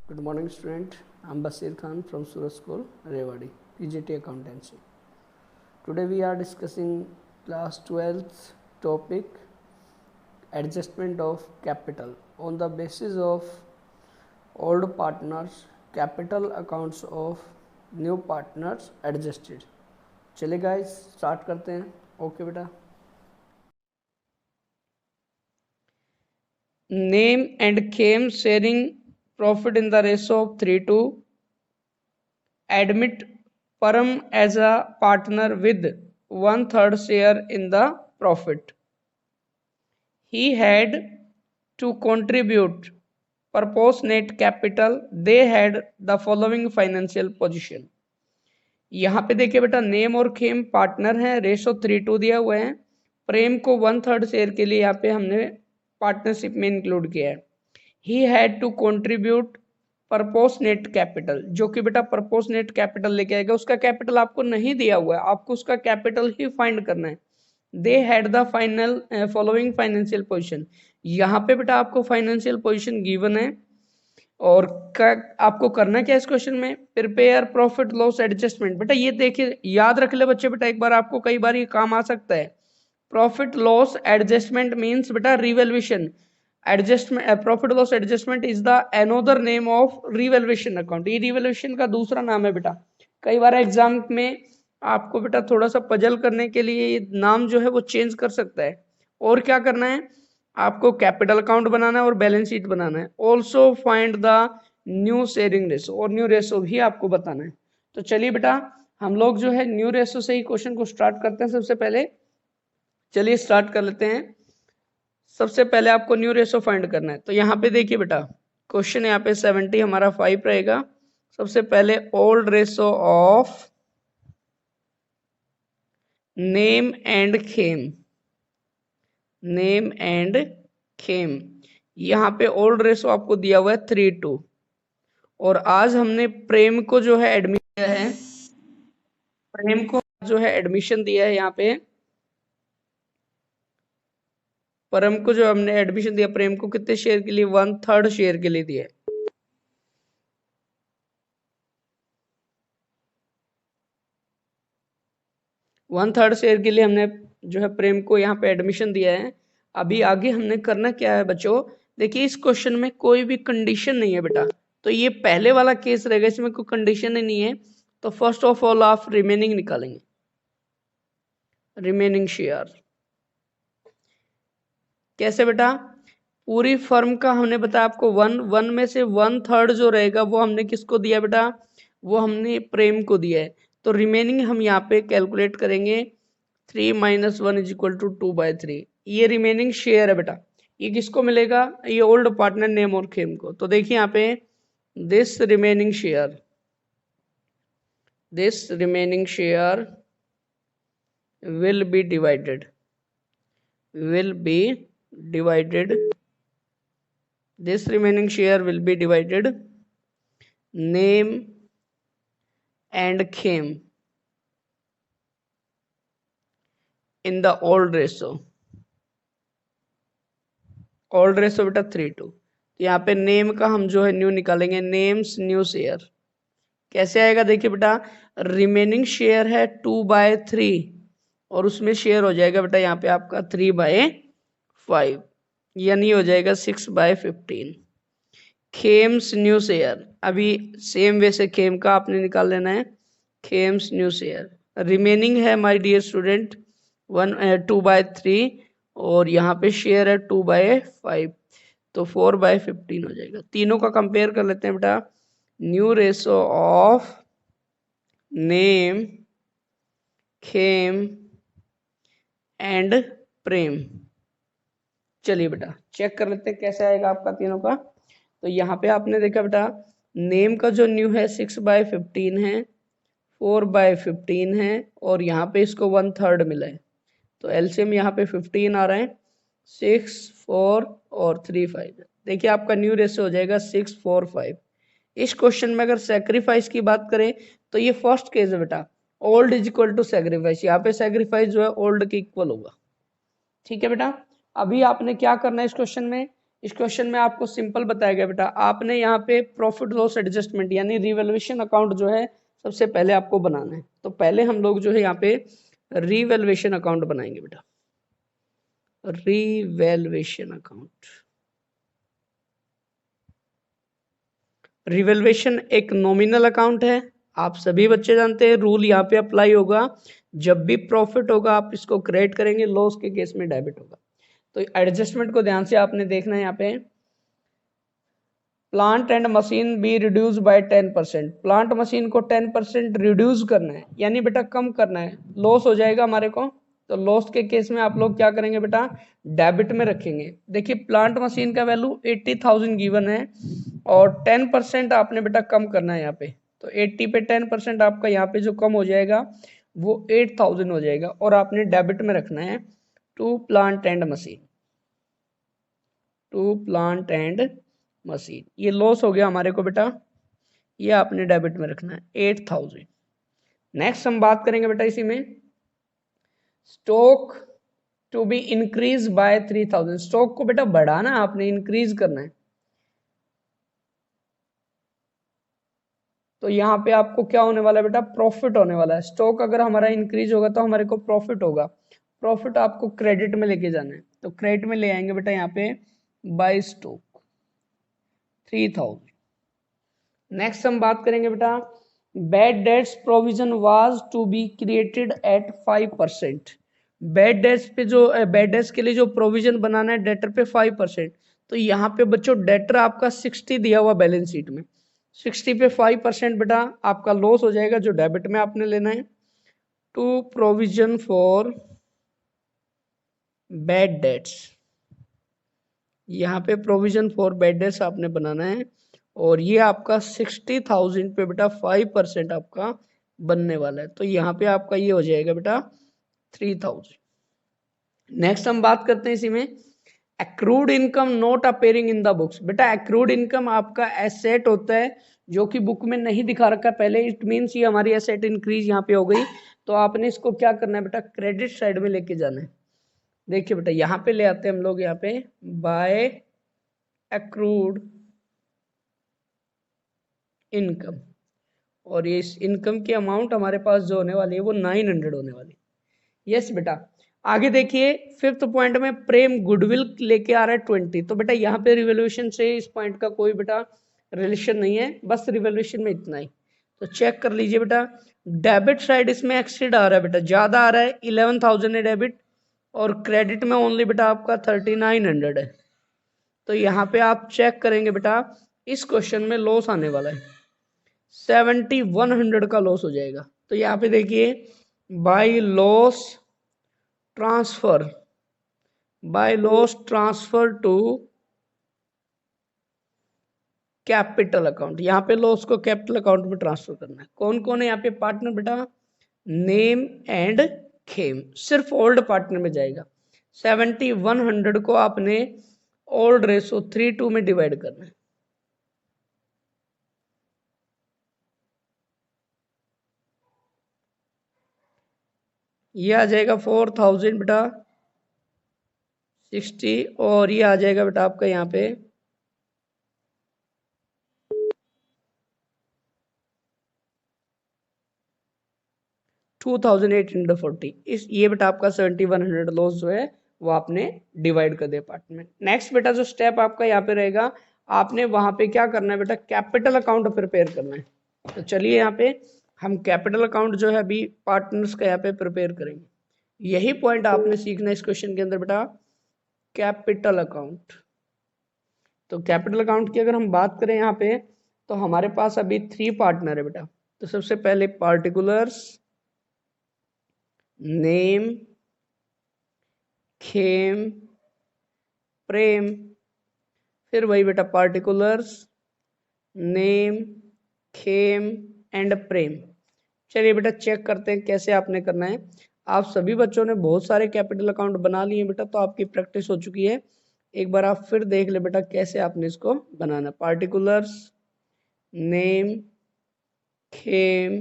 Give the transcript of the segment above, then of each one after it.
Good morning, student. I'm Basir Khan from Suraj School, Rewadi, PGT Accountancy. Today we are discussing class 12th topic, adjustment of capital on the basis of old partners, capital accounts of new partners adjusted. चलिए guys, start करते हैं. Okay बेटा. Name and claim sharing profit in the ratio of 3:2. Admit Param as a partner with 1/3 share in the profit. He had to contribute proportionate capital. They had the following financial position. यहाँ पे देखिए बेटा, name और Khem partner हैं, ratio 3:2 दिया हुआ है. प्रेम को 1/3 शेयर के लिए यहाँ पे हमने पार्टनरशिप में इंक्लूड किया है. He had to contribute proportionate capital, जो कि बेटा प्रपोर्शनेट कैपिटल लेके आएगा. उसका कैपिटल आपको नहीं दिया हुआ है, आपको उसका कैपिटल ही फाइंड करना है. They had the final following financial position. यहाँ पे बेटा आपको फाइनेंशियल पोजीशन गिवन है और आपको करना क्या है इस क्वेश्चन में, प्रिपेयर प्रॉफिट लॉस एडजस्टमेंट. बेटा ये देखिए, याद रख ले बच्चे, बेटा एक बार आपको कई बार ये काम आ सकता है. प्रॉफिट लॉस एडजस्टमेंट मीन्स बेटा revaluation. Adjustment, profit loss adjustment is the another name of revaluation account. ये रिवैल्यूएशन का दूसरा नाम है बेटा. कई बार एग्जाम में आपको बेटा थोड़ा सा पजल करने के लिए ये नाम जो है वो चेंज कर सकता है. और क्या करना है, आपको कैपिटल अकाउंट बनाना है और बैलेंस शीट बनाना है. Also find the new sharing ratio, और न्यू रेशो भी आपको बताना है. तो चलिए बेटा, हम लोग जो है न्यू रेशो से ही क्वेश्चन को स्टार्ट करते हैं. सबसे पहले चलिए स्टार्ट कर लेते हैं. सबसे पहले आपको न्यू रेशो फाइंड करना है. तो यहाँ पे देखिए बेटा, क्वेश्चन यहाँ पे 70 हमारा 5 रहेगा. सबसे पहले old ratio of name and Khem. Name and Khem, यहाँ पे ओल्ड रेशो आपको दिया हुआ है 3:2. और आज हमने प्रेम को जो है एडमिशन दिया है, प्रेम को जो है एडमिशन दिया है यहाँ पे. परम को जो हमने एडमिशन दिया, प्रेम को कितने शेयर के लिए, 1/3 शेयर के लिए दिया है. वन थर्ड शेयर के लिए हमने जो है प्रेम को यहाँ पे एडमिशन दिया है. अभी आगे हमने करना क्या है बच्चों, देखिए इस क्वेश्चन में कोई भी कंडीशन नहीं है बेटा. तो ये पहले वाला केस रहेगा, इसमें कोई कंडीशन ही नहीं है. तो फर्स्ट ऑफ ऑल आप रिमेनिंग निकालेंगे, रिमेनिंग शेयर. कैसे बेटा, पूरी फर्म का हमने बताया आपको वन में से 1/3 जो रहेगा वो हमने किसको दिया बेटा, वो हमने प्रेम को दिया है. तो रिमेनिंग हम यहाँ पे कैलकुलेट करेंगे. 3 - 1 = 2/3. ये रिमेनिंग शेयर है बेटा. ये किसको मिलेगा, ये ओल्ड पार्टनर नेम और खेम को. तो देखिए यहाँ पे this remaining share, this remaining share will be divided, will be divided, this remaining share will be divided name and Khem in the old ratio. old ratio बेटा 3:2. यहाँ पे नेम का हम जो है न्यू निकालेंगे, नेम्स न्यू शेयर. कैसे आएगा, देखिए बेटा, रिमेनिंग शेयर है 2/3 और उसमें शेयर हो जाएगा बेटा यहाँ पे आपका 3/5, यानी हो जाएगा 6/15. खेम्स न्यू शेयर, अभी सेम वे से खेम का आपने निकाल लेना है. खेम्स न्यू शेयर रिमेनिंग है माय डियर स्टूडेंट 2/3 और यहाँ पे शेयर है 2/5, तो 4/15 हो जाएगा. तीनों का कंपेयर कर लेते हैं बेटा. New ratio of Nem, Khem and Prem. चलिए बेटा चेक कर लेते हैं कैसे आएगा आपका तीनों का. तो यहाँ पे आपने देखा बेटा, नेम का जो न्यू है 6/15 है, 4/15 है और यहाँ पे इसको 1/3 मिला है. तो एलसीएम यहाँ पे 15 आ रहा है. 6, 4 और 3, 5. देखिए आपका न्यू रेशो हो जाएगा 6, 4, 5. इस क्वेश्चन में अगर सेक्रीफाइस की बात करें तो ये फर्स्ट केस है बेटा, old is equal to sacrifice. यहाँ पे सेक्रीफाइस जो है ओल्ड के इक्वल होगा. ठीक है बेटा, अभी आपने क्या करना है इस क्वेश्चन में, इस क्वेश्चन में आपको सिंपल बताया गया बेटा, आपने यहाँ पे प्रॉफिट लॉस एडजस्टमेंट यानी रिवैल्यूएशन अकाउंट जो है सबसे पहले आपको बनाना है। तो पहले हम लोग जो है यहाँ पे रिवैल्यूएशन अकाउंट बनाएंगे बेटा, रिवैल्यूएशन अकाउंट। रिवैल्यूएशन एक नॉमिनल अकाउंट है, आप सभी बच्चे जानते हैं, रूल यहाँ पे अप्लाई होगा, जब भी प्रॉफिट होगा आप इसको क्रेडिट करेंगे, लॉस के केस में डेबिट होगा। तो एडजस्टमेंट को ध्यान से आपने देखना है। यहाँ पे plant and machine be reduce by 10%, plant machine को 10% रिड्यूस करना है, यानी बेटा कम करना है, लॉस हो जाएगा हमारे को। तो लॉस के केस में आप लोग क्या करेंगे बेटा, डेबिट में रखेंगे। देखिए प्लांट मशीन का वैल्यू 80,000 गिवन है और 10% आपने बेटा कम करना है यहाँ पे। तो 80 पे 10% आपका यहाँ पे जो कम हो जाएगा वो 8,000 हो जाएगा और आपने डेबिट में रखना है to plant and machine, to plant and machine. ये लॉस हो गया हमारे को बेटा, ये आपने डेबिट में रखना है 8,000। नेक्स्ट हम बात करेंगे बेटा इसी में, stock to be increase by 3,000, stock को बेटा बढ़ाना है आपने, इंक्रीज करना है। तो यहाँ पे आपको क्या होने वाला है बेटा, प्रॉफिट होने वाला है। स्टॉक अगर हमारा इंक्रीज होगा तो हमारे को प्रॉफिट होगा, प्रॉफिट आपको क्रेडिट में लेके जाना है। तो क्रेडिट में ले आएंगे बेटा यहाँ पे बाय स्टॉक 3,000। नेक्स्ट हम बात करेंगे बेटा, bad debts provision was to be created at 5%। Bad debts पे जो बैड डेट्स के लिए जो प्रोविजन बनाना है डेटर पे 5%। तो यहाँ पे बच्चों डेटर आपका 60 दिया हुआ बैलेंस शीट में, 60 पे 5% बेटा आपका लॉस हो जाएगा जो डेबिट में आपने लेना है। To provision for bad debts, यहाँ पे प्रोविजन फॉर बैड डेट्स आपने बनाना है और ये आपका 60,000 पे बेटा 5% आपका बनने वाला है। तो यहाँ पे आपका ये हो जाएगा बेटा 3,000। नेक्स्ट हम बात करते हैं इसी में, accrued income not appearing in the books. बेटा एक्रूड इनकम आपका एसेट होता है जो कि बुक में नहीं दिखा रखा पहले, इट मीन्स ये हमारी एसेट इंक्रीज यहाँ पे हो गई। तो आपने इसको क्या करना है बेटा, क्रेडिट साइड में लेके जाना है। देखिए बेटा यहाँ पे ले आते हैं हम लोग, यहाँ पे बाय एक्रूड इनकम, और ये इस इनकम की अमाउंट हमारे पास जो होने वाली है वो 900 होने वाली। यस बेटा आगे देखिए, फिफ्थ पॉइंट में प्रेम गुडविल लेके आ रहा है 20। तो बेटा यहाँ पे रिवोल्यूशन से इस पॉइंट का कोई बेटा रिलेशन नहीं है, बस रिवोल्यूशन में इतना ही। तो चेक कर लीजिए बेटा, डेबिट साइड इसमें एक्सीड आ रहा है बेटा, ज्यादा आ रहा है, 11,000 है डेबिट और क्रेडिट में ओनली बेटा आपका 3,900 है। तो यहाँ पे आप चेक करेंगे बेटा, इस क्वेश्चन में लॉस आने वाला है, 7,100 का लॉस हो जाएगा। तो यहाँ पे देखिए by loss transfer, by loss transfer to capital account, यहाँ पे लॉस को कैपिटल अकाउंट में ट्रांसफर करना है। कौन कौन है यहाँ पे पार्टनर बेटा, नेम एंड खेम, सिर्फ ओल्ड पार्टनर में जाएगा। 7,100 को आपने ओल्ड रेशो 3:2 में डिवाइड करना है। ये आ जाएगा 4,000 बेटा 60 और ये आ जाएगा बेटा आपका यहाँ पे 2,840। इस ये बेटा आपका 7,100 लॉस जो है वो आपने डिवाइड कर दिया पार्ट में। नेक्स्ट बेटा जो स्टेप आपका यहाँ पे रहेगा, आपने वहां पे क्या करना है बेटा, कैपिटल अकाउंट प्रिपेयर करना है। तो चलिए यहाँ पे हम कैपिटल अकाउंट जो है अभी पार्टनर्स का यहाँ पे प्रिपेयर करेंगे। यही पॉइंट आपने सीखना है इस क्वेश्चन के अंदर बेटा, कैपिटल अकाउंट। तो कैपिटल अकाउंट की अगर हम बात करें यहाँ पे, तो हमारे पास अभी 3 पार्टनर है बेटा। तो सबसे पहले पार्टिकुलर्स, नेम, खेम, प्रेम, फिर वही बेटा particulars, name, Khem and Prem. चलिए बेटा चेक करते हैं कैसे आपने करना है। आप सभी बच्चों ने बहुत सारे कैपिटल अकाउंट बना लिए बेटा, तो आपकी प्रैक्टिस हो चुकी है। एक बार आप फिर देख ले बेटा कैसे आपने इसको बनाना, पार्टिकुलर्स, नेम, खेम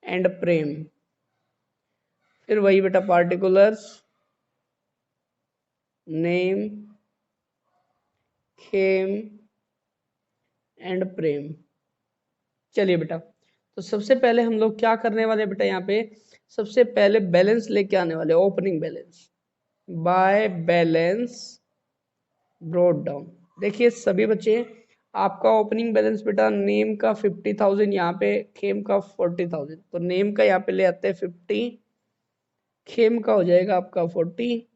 एंड प्रेम, फिर वही बेटा particulars, name, Khem and Prem. चलिए बेटा, तो सबसे पहले हम लोग क्या करने वाले बेटा, यहाँ पे सबसे पहले बैलेंस लेके आने वाले, opening balance by balance broad down. देखिए सभी बच्चे, आपका ओपनिंग बैलेंस बेटा नेम का 50,000, यहाँ पे खेम का 40,000, तो नेम का यहाँ पे ले आते हैं 50, खेम का हो जाएगा आपका 40,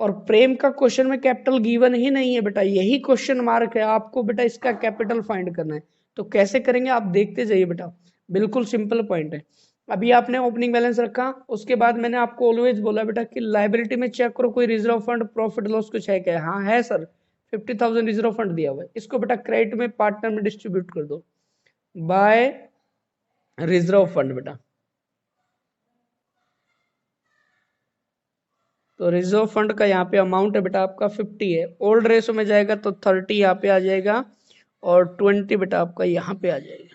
और प्रेम का क्वेश्चन में कैपिटल गिवन ही नहीं है बेटा, यही क्वेश्चन मार्क है, आपको बेटा इसका कैपिटल फाइंड करना है। तो कैसे करेंगे आप देखते जाइए बेटा, बिल्कुल सिंपल पॉइंट है। अभी आपने ओपनिंग बैलेंस रखा, उसके बाद मैंने आपको ऑलवेज बोला बेटा कि लाइबिलिटी में चेक करो कोई रिजर्व फंड प्रॉफिट लॉस कुछ है क्या। हाँ है सर, 50,000 रिजर्व फंड दिया हुआ है, इसको बेटा क्रेडिट में पार्टनर में डिस्ट्रीब्यूट कर दो बाय रिजर्व फंड बेटा। तो रिजर्व फंड का यहाँ पे अमाउंट है बेटा आपका 50 है, ओल्ड रेशो में जाएगा तो 30 यहाँ पे आ जाएगा, और 20 बेटा आपका यहाँ पे आ जाएगा।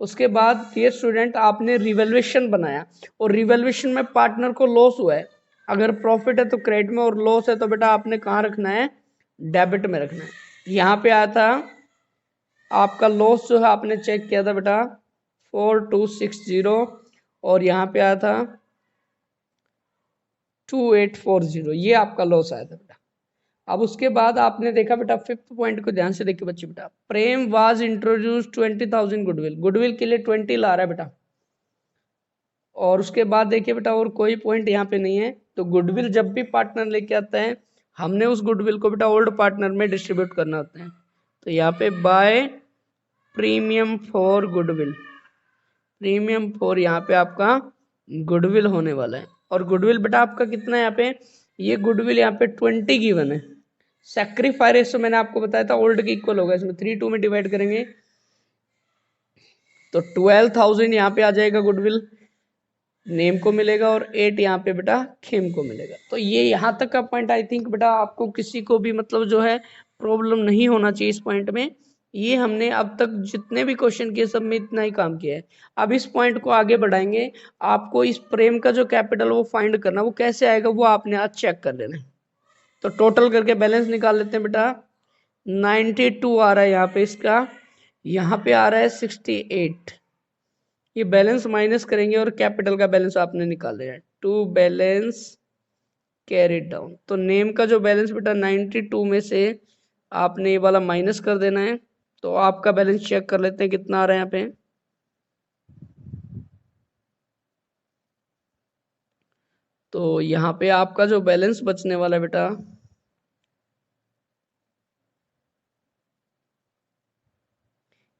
उसके बाद डियर स्टूडेंट, आपने रिवैल्यूएशन बनाया, और रिवैल्यूएशन में पार्टनर को लॉस हुआ है, अगर प्रॉफिट है तो क्रेडिट में, और लॉस है तो बेटा आपने कहाँ रखना है, डेबिट में रखना है। यहाँ पे आया था आपका लॉस जो है, आपने चेक किया था बेटा 4260, और यहाँ पे आया था 2840, ये आपका लॉस आया था बेटा। अब उसके बाद आपने देखा बेटा, फिफ्थ पॉइंट को ध्यान से देखिए बच्चे बेटा, प्रेम वाज इंट्रोड्यूस 20,000 गुडविल, गुडविल के लिए 20 ला रहा है बेटा। और उसके बाद देखिए बेटा, और कोई पॉइंट यहाँ पे नहीं है, तो गुडविल जब भी पार्टनर लेके आता है, हमने उस गुडविल को बेटा ओल्ड पार्टनर में डिस्ट्रीब्यूट करना होता है। तो यहाँ पे by premium for goodwill, premium for यहाँ पे आपका गुडविल होने वाला है। और गुडविल बेटा आपका कितना है यहाँ पे, ये गुडविल यहाँ पे 20 गिवन है। सैक्रिफाई रेशो मैंने आपको बताया था ओल्ड के इक्वल होगा, इसमें 3 2 में डिवाइड करेंगे तो 12,000 यहाँ पे आ जाएगा गुडविल, नेम को मिलेगा, और 8 यहाँ पे बेटा खेम को मिलेगा। तो ये यहाँ तक का पॉइंट आई थिंक बेटा आपको किसी को भी मतलब जो है प्रॉब्लम नहीं होना चाहिए इस पॉइंट में। ये हमने अब तक जितने भी क्वेश्चन किए सब में इतना ही काम किया है। अब इस पॉइंट को आगे बढ़ाएंगे, आपको इस प्रेम का जो कैपिटल वो फाइंड करना, वो कैसे आएगा वो आपने आज चेक कर लेना है। तो टोटल करके बैलेंस निकाल लेते हैं बेटा, 92 आ रहा है यहाँ पे इसका, यहाँ पे आ रहा है 68, ये बैलेंस माइनस करेंगे और कैपिटल का बैलेंस आपने निकाल लिया है, टू बैलेंस कैरिड डाउन। तो नेम का जो बैलेंस बेटा 92 में से आपने ये वाला माइनस कर देना है, तो आपका बैलेंस चेक कर लेते हैं कितना आ रहा है यहाँ पे। तो यहाँ पे आपका जो बैलेंस बचने वाला है बेटा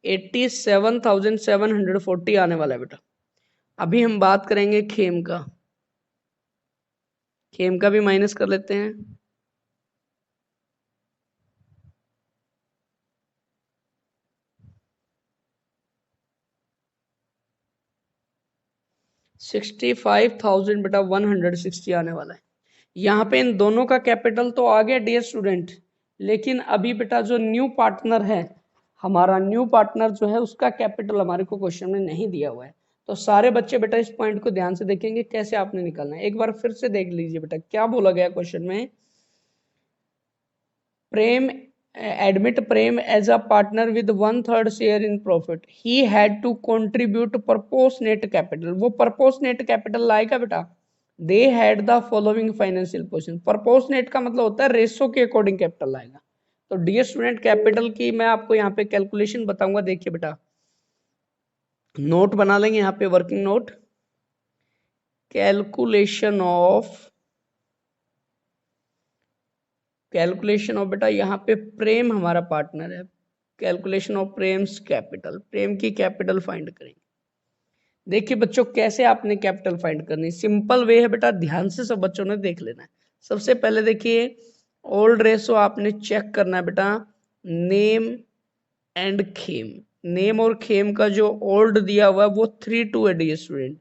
87,740 आने वाला है बेटा। अभी हम बात करेंगे खेम का, खेम का भी माइनस कर लेते हैं। $65,000 बेटा 160 आने वाला है। यहाँ पे इन दोनों का कैपिटल तो आ गया डियर स्टूडेंट, लेकिन अभी बेटा जो न्यू पार्टनर है, हमारा न्यू पार्टनर जो है उसका कैपिटल हमारे को क्वेश्चन में नहीं दिया हुआ है। तो सारे बच्चे बेटा इस पॉइंट को ध्यान से देखेंगे कैसे आपने निकालना है। एक बार फिर से देख लीजिए बेटा क्या बोला गया क्वेश्चन में, प्रेम admit Prem as a partner with 1/3 share in profit. He had to contribute proportionate capital. वो proportionate capital लाएगा बेटा, they had the following financial position. proportionate का मतलब होता है रेशो के अकॉर्डिंग कैपिटल लाएगा। तो डियर स्टूडेंट कैपिटल की मैं आपको यहाँ पे कैलकुलेशन बताऊंगा, देखिए बेटा नोट बना लेंगे यहाँ पे, वर्किंग नोट, कैलकुलेशन ऑफ बेटा यहाँ पे प्रेम हमारा पार्टनर है, कैलकुलेशन ऑफ प्रेम्स कैपिटल, प्रेम की कैपिटल फाइंड करेंगे। देखिए बच्चों कैसे आपने कैपिटल फाइंड करनी, सिंपल वे है बेटा, ध्यान से सब बच्चों ने देख लेना है। सबसे पहले देखिए ओल्ड रेशो आपने चेक करना है बेटा, नेम एंड खेम, नेम और खेम का जो ओल्ड दिया हुआ है वो 3:2 है डियर स्टूडेंट,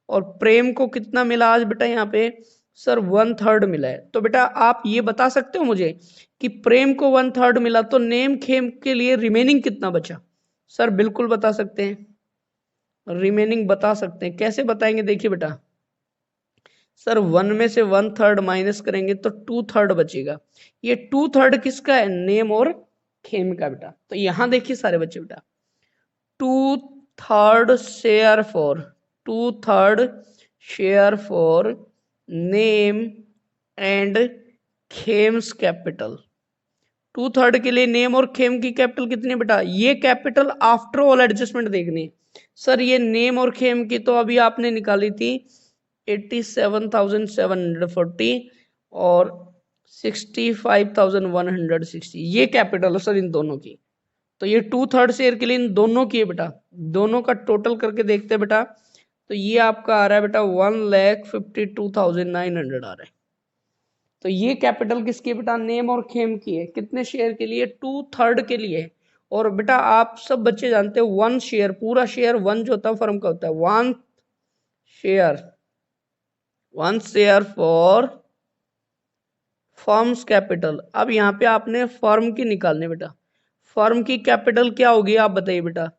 और प्रेम को कितना मिला आज बेटा यहाँ पे सर 1/3 मिला है। तो बेटा आप ये बता सकते हो मुझे कि प्रेम को 1/3 मिला तो नेम खेम के लिए रिमेनिंग कितना बचा। सर बिल्कुल बता सकते हैं, रिमेनिंग बता सकते हैं। कैसे बताएंगे, देखिए बेटा सर 1 में से 1/3 माइनस करेंगे तो 2/3 बचेगा। ये 2/3 किसका है? नेम और खेम का बेटा। तो यहां देखिए सारे बच्चे बेटा, 2/3 share for 2/3 share for Nem and Khem's capital. 2/3 के लिए नेम और खेम की कैपिटल कितनी है बेटा? ये कैपिटल आफ्टर ऑल एडजस्टमेंट देखनी है। सर ये नेम और खेम की तो अभी आपने निकाली थी 87,740 और 65,160, ये कैपिटल है सर इन दोनों की। तो ये 2/3 शेयर के लिए इन दोनों की है बेटा, दोनों का टोटल करके देखते हैं बेटा। तो ये आपका आ रहा है बेटा 1,52,900 आ रहा है। तो ये कैपिटल किसकी बेटा? नेम और खेम की है। कितने शेयर के लिए? 2/3 के लिए। और बेटा आप सब बच्चे जानते हो 1 शेयर, पूरा शेयर 1 जो होता है फर्म का होता है। 1 शेयर फॉर फर्म्स कैपिटल। अब यहाँ पे आपने फर्म की निकालने बेटा। फर्म की कैपिटल क्या होगी आप बताइए बेटा?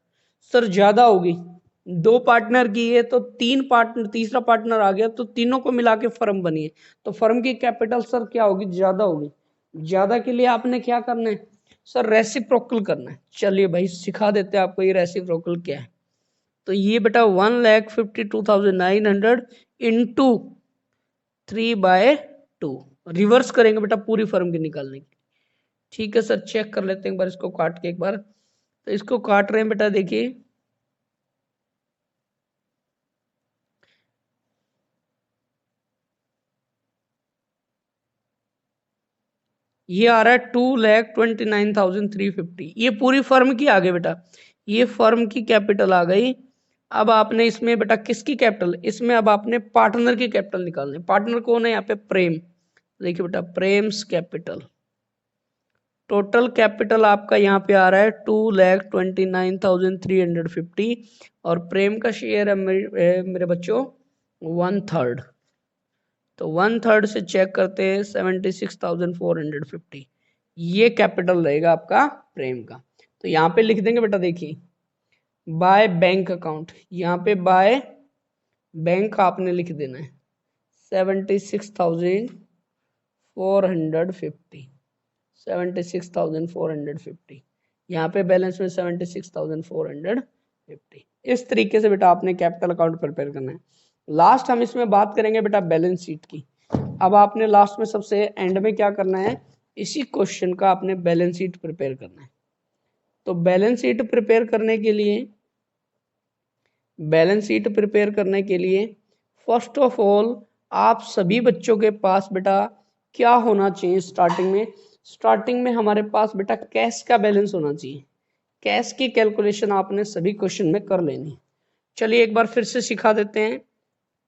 सर ज्यादा होगी, 2 पार्टनर की है तो 3 पार्टनर, तीसरा पार्टनर आ गया तो तीनों को मिला के फर्म बनी है। तो फर्म की कैपिटल सर क्या होगी? ज्यादा होगी। ज्यादा के लिए आपने क्या करना है सर? रेसिप्रोकल करना है। चलिए भाई सिखा देते हैं आपको ये रेसिप्रोकल क्या है। तो ये बेटा 1,52,900 इंटू 3/2 रिवर्स करेंगे बेटा पूरी फर्म की निकालने की। ठीक है सर, चेक कर लेते हैं एक बार इसको काट के एक बार। तो इसको काट रहे हैं बेटा, देखिए ये आ रहा है 2,29,350। ये पूरी फर्म की आ गई बेटा, ये फर्म की कैपिटल आ गई। अब आपने इसमें बेटा किसकी कैपिटल? इसमें अब आपने पार्टनर की कैपिटल निकालनी। पार्टनर कौन है यहाँ पे? प्रेम। देखिए बेटा प्रेम्स कैपिटल, टोटल कैपिटल आपका यहाँ पे आ रहा है 2,29,350 और प्रेम का शेयर है मेरे बच्चों 1/3। तो 1/3 से चेक करते हैं 76,450, ये कैपिटल रहेगा आपका प्रेम का। तो यहाँ पे लिख देंगे बेटा, देखिए बाय बैंक अकाउंट, यहाँ पे बाय बैंक आपने लिख देना है 76,450, 76,450, यहाँ पे बैलेंस में 76,450। इस तरीके से बेटा आपने कैपिटल अकाउंट प्रिपेयर करना है। लास्ट हम इसमें बात करेंगे बेटा बैलेंस शीट की। अब आपने लास्ट में सबसे एंड में क्या करना है? इसी क्वेश्चन का आपने बैलेंस शीट प्रिपेयर करना है। तो बैलेंस शीट प्रिपेयर करने के लिए फर्स्ट ऑफ ऑल आप सभी बच्चों के पास बेटा क्या होना चाहिए? स्टार्टिंग में हमारे पास बेटा कैश का बैलेंस होना चाहिए। कैश की कैलकुलेशन आपने सभी क्वेश्चन में कर लेनी। चलिए एक बार फिर से सिखा देते हैं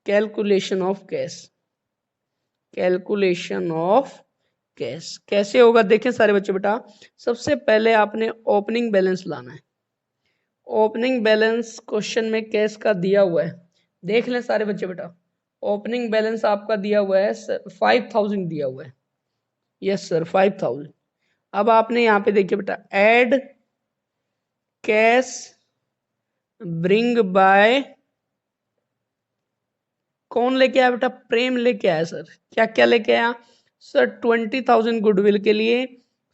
कैलकुलेशन ऑफ कैश कैसे होगा। देखें सारे बच्चे बेटा, सबसे पहले आपने ओपनिंग बैलेंस लाना है। ओपनिंग बैलेंस क्वेश्चन में कैश का दिया हुआ है, देख लें सारे बच्चे बेटा। ओपनिंग बैलेंस आपका दिया हुआ है 5,000 दिया हुआ है। Yes sir 5,000। अब आपने यहाँ पे देखिए बेटा ऐड कैश ब्रिंग बाय, कौन लेके आया बेटा? प्रेम लेके आया सर। क्या क्या लेके आया सर? 20,000 गुडविल के लिए,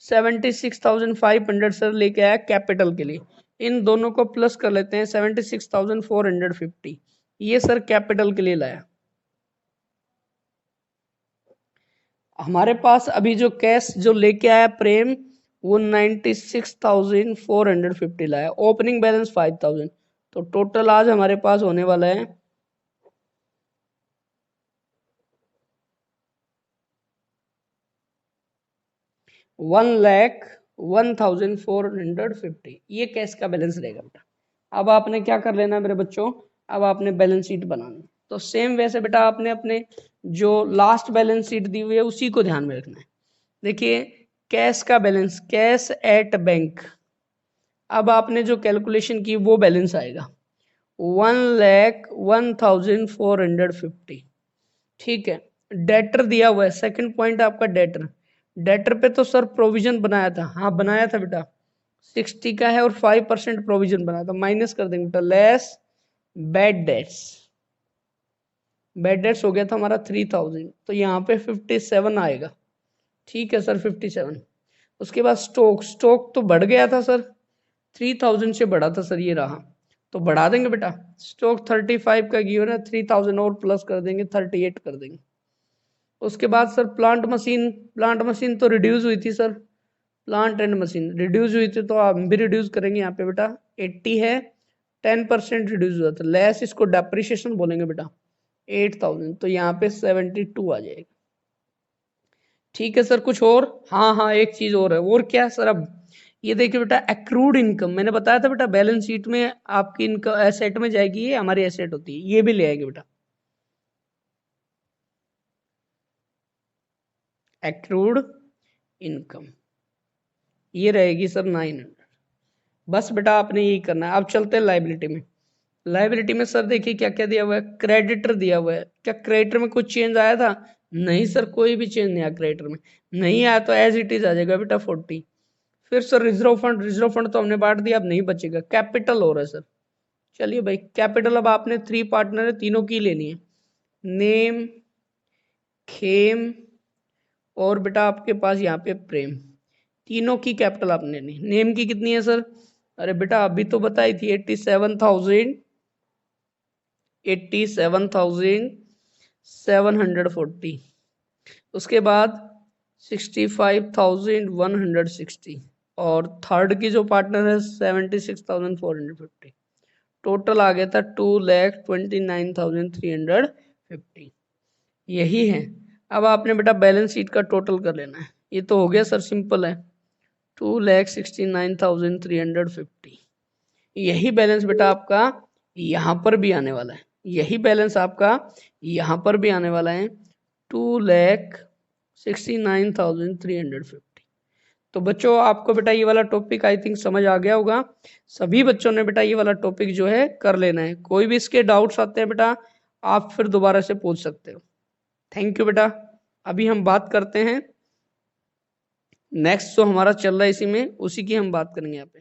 76,500 सर लेके आया कैपिटल के लिए। इन दोनों को प्लस कर लेते हैं 76,450, ये सर कैपिटल के लिए लाया। हमारे पास अभी जो कैश जो लेके आया प्रेम वो 96,450 लाया। ओपनिंग बैलेंस 5,000, तो टोटल आज हमारे पास होने वाला है 1,01,450, ये कैश का बैलेंस रहेगा बेटा। अब आपने क्या कर लेना मेरे बच्चों? अब आपने बैलेंस शीट बनाना। तो सेम वैसे बेटा आपने अपने जो लास्ट बैलेंस शीट दी हुई है उसी को ध्यान में रखना है। देखिए कैश का बैलेंस, कैश एट बैंक, अब आपने जो कैलकुलेशन की वो बैलेंस आएगा 1,01,450। ठीक है, डेटर दिया हुआ है। सेकंड पॉइंट आपका डेटर पे तो सर प्रोविजन बनाया था। हाँ बनाया था बेटा, 60 का है और 5% प्रोविजन बनाया था। माइनस कर देंगे बेटा, less bad debts, bad debts हो गया था हमारा 3000, तो यहाँ पे 57 आएगा। ठीक है सर, 57। उसके बाद स्टॉक तो बढ़ गया था सर, 3000 से बढ़ा था सर, ये रहा, तो बढ़ा देंगे बेटा। स्टॉक 35 का गिवन है, 3000 और प्लस कर देंगे, 38 कर देंगे। उसके बाद सर प्लांट मशीन तो रिड्यूस हुई थी sir, plant and machine reduce हुई थी, तो हम भी रिड्यूस करेंगे यहाँ पे बेटा। 80 है, 10% रिड्यूस हुआ था, लेस इसको डेप्रिसिएशन बोलेंगे बेटा, 8000, तो यहाँ पे 72 आ जाएगा। ठीक है सर, कुछ और? हाँ, एक चीज और है। और क्या सर? अब ये देखिए बेटा, एक्रूड इनकम, मैंने बताया था बेटा बैलेंस शीट में आपकी इनकम एसेट में जाएगी, ये हमारी एसेट होती है, ये भी ले आएगी बेटा। एक्रूड इनकम ये रहेगी सर 900। बस बेटा आपने यही करना है। अब चलते हैं लाइबिलिटी में। लाइबिलिटी में सर देखिए क्या क्या दिया हुआ है, क्रेडिटर दिया हुआ है। क्या क्रेडिटर में कुछ चेंज आया था? नहीं सर, कोई भी चेंज नहीं आया क्रेडिटर में, नहीं आया तो एज इट इज आ जाएगा बेटा 40। फिर सर रिजर्व फंड तो हमने बांट दिया, अब नहीं बचेगा। कैपिटल हो रहा है सर, चलिए भाई कैपिटल अब आपने 3 पार्टनर है, तीनों की लेनी है, नेम, खेम और बेटा आपके पास यहाँ पे प्रेम, तीनों की कैपिटल आपने लेनी। नेम की कितनी है सर? अरे बेटा अभी तो बताई थी 87,740। उसके बाद 65,160 और थर्ड की जो पार्टनर है 76,450। टोटल आ गया था 2,29,350। यही है। अब आपने बेटा बैलेंस शीट का टोटल कर लेना है। ये तो हो गया सर, सिंपल है, 2,69,350। यही बैलेंस बेटा आपका यहाँ पर भी आने वाला है, यही बैलेंस आपका यहाँ पर भी आने वाला है, 2,69,350। तो बच्चों आपको बेटा ये वाला टॉपिक आई थिंक समझ आ गया होगा। सभी बच्चों ने बेटा ये वाला टॉपिक जो है कर लेना है। कोई भी इसके डाउट्स आते हैं बेटा आप फिर दोबारा से पूछ सकते हो। थैंक यू बेटा। अभी हम बात करते हैं नेक्स्ट जो हमारा चल रहा है इसी में, उसी की हम बात करेंगे यहाँ पे।